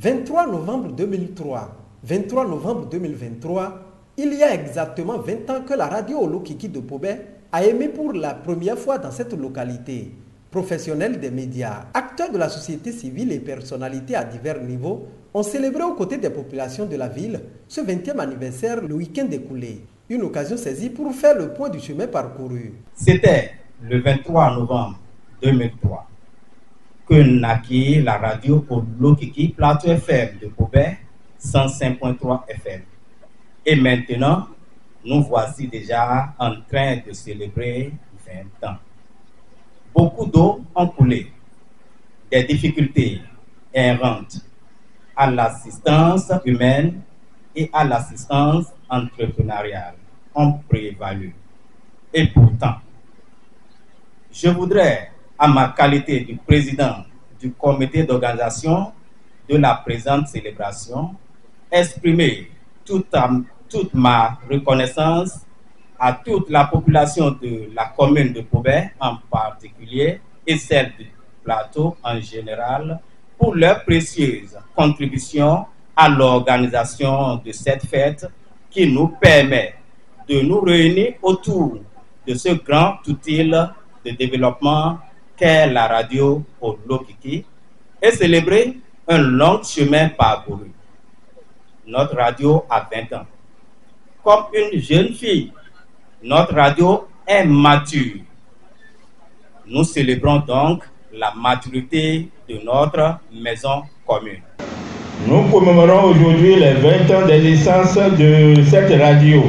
23 novembre 2003, 23 novembre 2023, il y a exactement 20 ans que la radio Olokiki de Pobé a émis pour la première fois dans cette localité. Professionnels des médias, acteurs de la société civile et personnalités à divers niveaux ont célébré aux côtés des populations de la ville ce 20e anniversaire le week-end écoulé. Une occasion saisie pour faire le point du chemin parcouru. C'était le 23 novembre 2003 que naquit la radio Olokiki Plateau FM de Pobé 105.3 FM. Et maintenant, nous voici déjà en train de célébrer 20 ans. Beaucoup d'eau ont coulé, des difficultés inhérentes à l'assistance humaine et à l'assistance entrepreneuriale ont prévalu. Et pourtant, je voudrais, à ma qualité de président du comité d'organisation de la présente célébration, exprimer toute ma reconnaissance à toute la population de la commune de Pobé en particulier et celle du plateau en général pour leur précieuse contribution à l'organisation de cette fête qui nous permet de nous réunir autour de ce grand outil de développement qu'est la radio Olokiki et célébrer un long chemin parcouru. Notre radio a 20 ans. Comme une jeune fille, notre radio est mature. Nous célébrons donc la maturité de notre maison commune. Nous commémorons aujourd'hui les 20 ans d'existence de cette radio.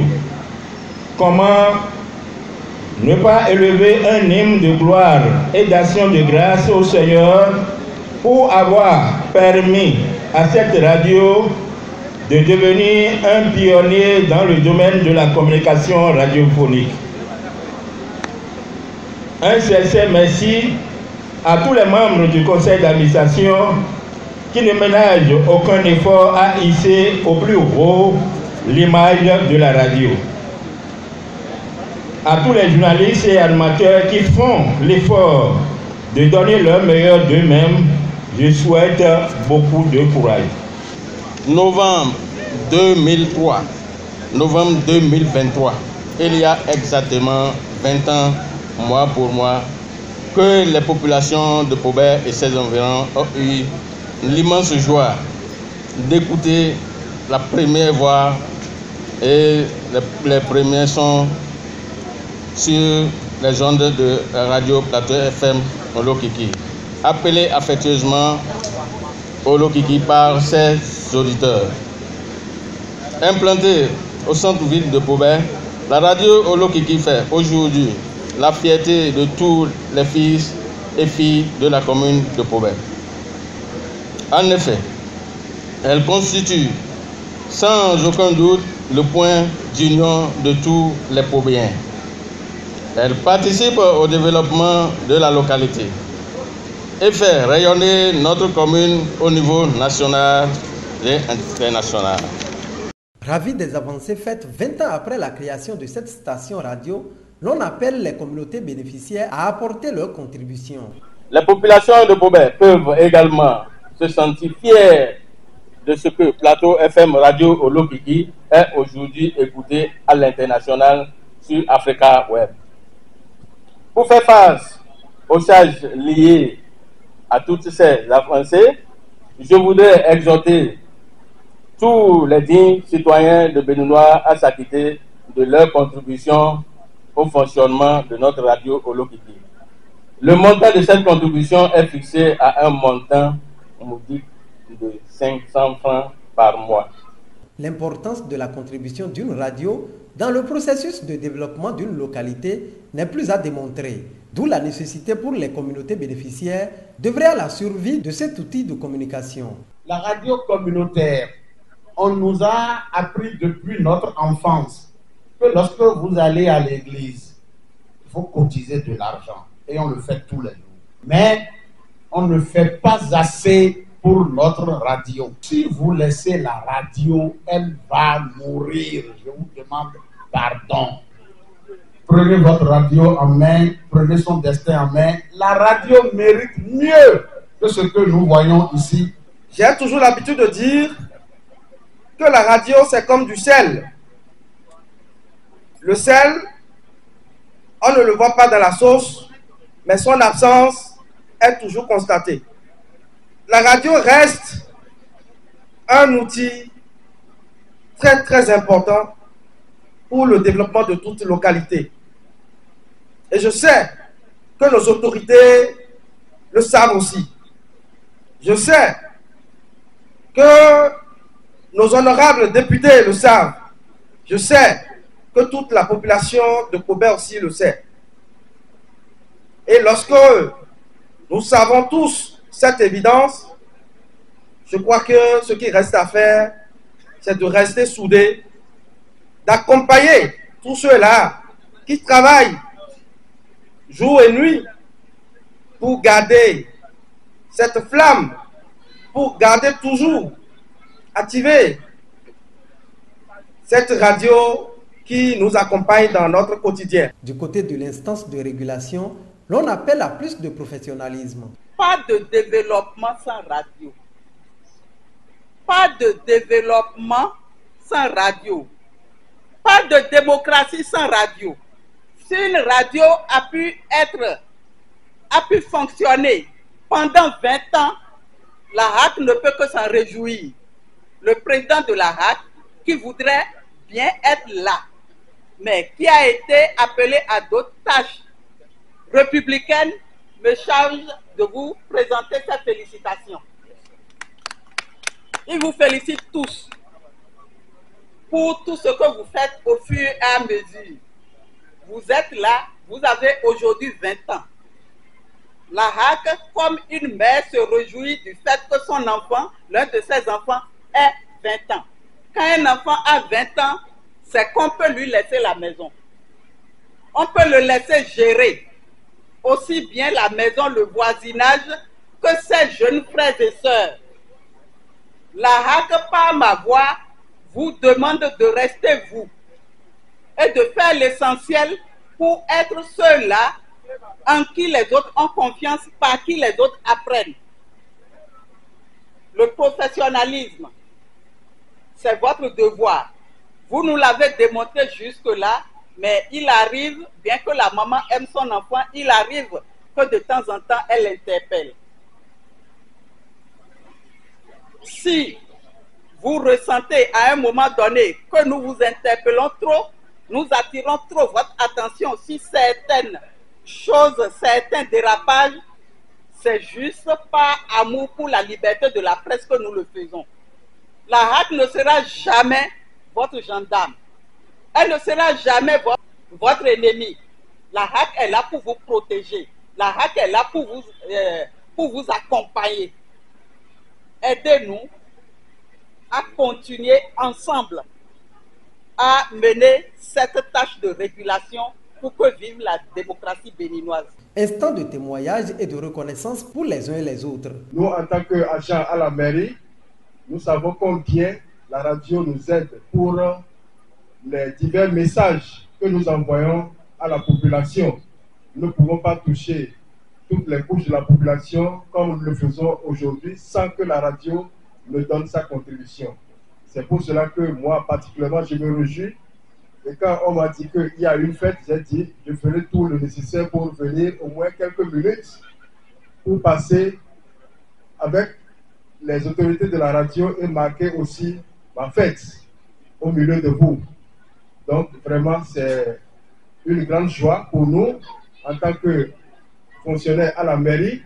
Comment ne pas élever un hymne de gloire et d'action de grâce au Seigneur pour avoir permis à cette radio de devenir un pionnier dans le domaine de la communication radiophonique. Un sincère merci à tous les membres du conseil d'administration qui ne ménagent aucun effort à hisser au plus haut l'image de la radio. À tous les journalistes et animateurs qui font l'effort de donner leur meilleur d'eux-mêmes, je souhaite beaucoup de courage. Novembre 2003, novembre 2023, il y a exactement 20 ans, mois pour mois, que les populations de Pobé et ses environs ont eu l'immense joie d'écouter la première voix et les premiers sons sur les ondes de la radio Plateau FM Olokiki, appelé affectueusement Olokiki par ses auditeurs. Implantée au centre-ville de Pobé, la radio Olokiki fait aujourd'hui la fierté de tous les fils et filles de la commune de Pobé. En effet, elle constitue sans aucun doute le point d'union de tous les Pobéens. Elle participe au développement de la localité et fait rayonner notre commune au niveau national et international. Ravi des avancées faites 20 ans après la création de cette station radio, l'on appelle les communautés bénéficiaires à apporter leur contribution. Les populations de Pobé peuvent également se sentir fiers de ce que Plateau FM Radio Olokiki est aujourd'hui écouté à l'international sur Africa Web. Pour faire face aux charges liées à toutes ces avancées, je voudrais exhorter tous les dignes citoyens de Béninois à s'acquitter de leur contribution au fonctionnement de notre radio Olokiki. Le montant de cette contribution est fixé à un montant modique de 500 francs par mois. L'importance de la contribution d'une radio dans le processus de développement d'une localité n'est plus à démontrer, d'où la nécessité pour les communautés bénéficiaires d'œuvrer à la survie de cet outil de communication. La radio communautaire, on nous a appris depuis notre enfance que lorsque vous allez à l'église, il faut cotiser de l'argent et on le fait tous les jours. Mais on ne fait pas assez pour notre radio. Si vous laissez la radio, elle va mourir. Je vous demande pardon. Prenez votre radio en main, prenez son destin en main. La radio mérite mieux que ce que nous voyons ici. J'ai toujours l'habitude de dire que la radio, c'est comme du sel. Le sel, on ne le voit pas dans la sauce, mais son absence est toujours constatée. La radio reste un outil très très important pour le développement de toute localité. Et je sais que nos autorités le savent aussi. Je sais que nos honorables députés le savent. Je sais que toute la population de Pobert aussi le sait. Et lorsque nous savons tous cette évidence, je crois que ce qui reste à faire, c'est de rester soudés, d'accompagner tous ceux-là qui travaillent jour et nuit pour garder cette flamme, pour garder toujours activée cette radio qui nous accompagne dans notre quotidien. Du côté de l'instance de régulation, l'on appelle à plus de professionnalisme. Pas de développement sans radio. Pas de développement sans radio. Pas de démocratie sans radio. Si une radio a pu fonctionner pendant 20 ans, la HAC ne peut que s'en réjouir. Le président de la HAC, qui voudrait bien être là, mais qui a été appelé à d'autres tâches républicaines, me charge de vous présenter ses félicitations. Il vous félicite tous pour tout ce que vous faites au fur et à mesure. Vous êtes là, vous avez aujourd'hui 20 ans. La HAC, comme une mère, se réjouit du fait que son enfant, l'un de ses enfants, ait 20 ans. Quand un enfant a 20 ans, c'est qu'on peut lui laisser la maison. On peut le laisser gérer aussi bien la maison, le voisinage, que ses jeunes frères et sœurs. La HAC, par ma voix, vous demande de rester vous et de faire l'essentiel pour être ceux-là en qui les autres ont confiance, par qui les autres apprennent. Le professionnalisme, c'est votre devoir. Vous nous l'avez démontré jusque-là, mais il arrive, bien que la maman aime son enfant, il arrive que de temps en temps, elle l'interpelle. Si vous ressentez à un moment donné que nous vous interpellons trop, nous attirons trop votre attention sur certaines choses, certains dérapages, c'est juste par amour pour la liberté de la presse que nous le faisons. La HAC ne sera jamais votre gendarme. Elle ne sera jamais votre ennemi. La HAC est là pour vous protéger. La HAC est là pour vous accompagner. Aidez-nous à continuer ensemble à mener cette tâche de régulation pour que vive la démocratie béninoise. Instant de témoignage et de reconnaissance pour les uns et les autres. Nous, en tant qu'agents à la mairie, nous savons combien la radio nous aide pour les divers messages que nous envoyons à la population. Nous ne pouvons pas toucher toutes les couches de la population comme nous le faisons aujourd'hui sans que la radio me donne sa contribution. C'est pour cela que moi, particulièrement, je me réjouis. Et quand on m'a dit qu'il y a une fête, j'ai dit je ferai tout le nécessaire pour venir au moins quelques minutes pour passer avec les autorités de la radio et marquer aussi ma fête au milieu de vous. Donc vraiment, c'est une grande joie pour nous en tant que fonctionnaires à la mairie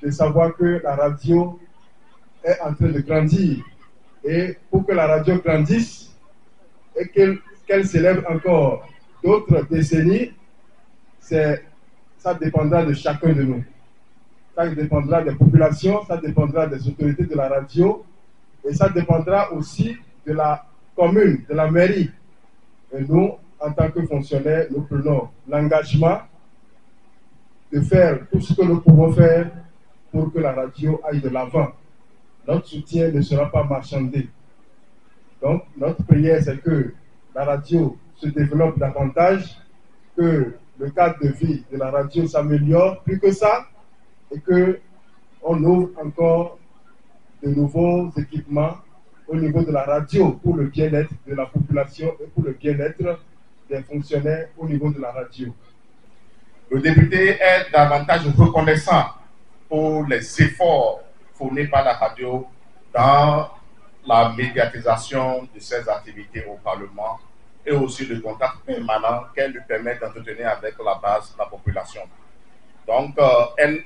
de savoir que la radio est en train de grandir. Et pour que la radio grandisse et qu'elle s'élève encore d'autres décennies, ça dépendra de chacun de nous. Ça dépendra des populations, ça dépendra des autorités de la radio et ça dépendra aussi de la commune, de la mairie. Et nous, en tant que fonctionnaires, nous prenons l'engagement de faire tout ce que nous pouvons faire pour que la radio aille de l'avant. Notre soutien ne sera pas marchandé. Donc, notre prière, c'est que la radio se développe davantage, que le cadre de vie de la radio s'améliore plus que ça, et qu'on ouvre encore de nouveaux équipements au niveau de la radio pour le bien-être de la population et pour le bien-être des fonctionnaires au niveau de la radio. Le député est davantage reconnaissant pour les efforts fournis par la radio dans la médiatisation de ses activités au Parlement et aussi le contact permanent qu'elle lui permet d'entretenir avec la base de la population. Donc,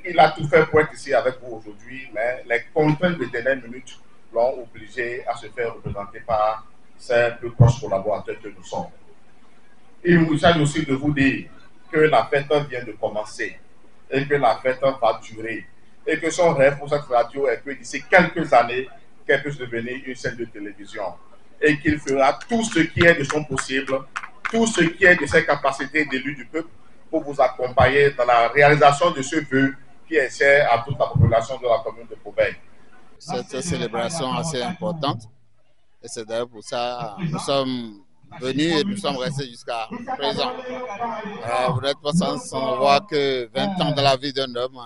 il a tout fait pour être ici avec vous aujourd'hui, mais les contraintes de dernière minute l'ont obligé à se faire représenter par ses plus proches collaborateurs que nous sommes. Il s'agit aussi de vous dire que la fête vient de commencer et que la fête va durer et que son rêve pour cette radio est que d'ici quelques années, qu'elle puisse devenir une chaîne de télévision et qu'il fera tout ce qui est de son possible, tout ce qui est de ses capacités d'élu du peuple pour vous accompagner dans la réalisation de ce vœu qui est cher à toute la population de la commune de Pobeil. Cette célébration assez importante et c'est d'ailleurs pour ça que nous sommes venus et nous sommes restés jusqu'à présent. Vous n'êtes pas sans savoir que 20 ans dans la vie d'un homme,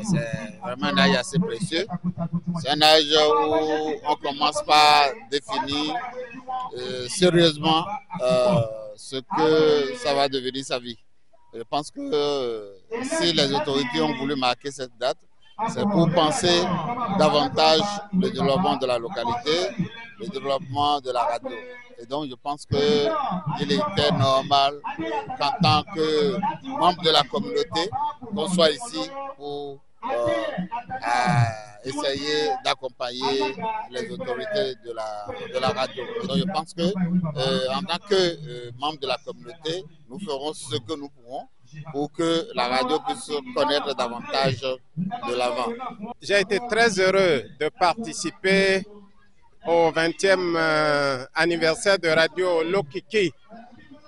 c'est vraiment un âge assez précieux. C'est un âge où on commence par définir sérieusement ce que ça va devenir sa vie. Je pense que si les autorités ont voulu marquer cette date, c'est pour penser davantage le développement de la localité, le développement de la radio. Et donc je pense qu'il était normal qu'en tant que membre de la communauté, qu'on soit ici pour essayer d'accompagner les autorités de la radio. Et donc je pense que en tant que membre de la communauté, nous ferons ce que nous pourrons pour que la radio puisse connaître davantage de l'avant. J'ai été très heureux de participer au 20e anniversaire de Radio Lokiki.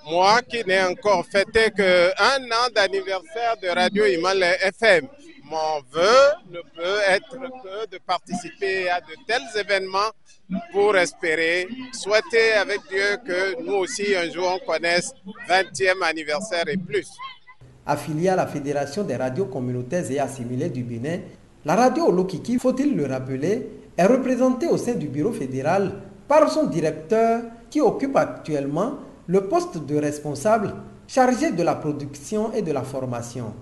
Moi qui n'ai encore fêté qu'un an d'anniversaire de Radio Himalaya FM. Mon vœu ne peut être que de participer à de tels événements pour espérer, souhaiter avec Dieu que nous aussi un jour on connaisse 20e anniversaire et plus. Affiliée à la Fédération des radios communautaires et assimilées du Bénin, la radio Olokiki, faut-il le rappeler, est représentée au sein du bureau fédéral par son directeur qui occupe actuellement le poste de responsable chargé de la production et de la formation.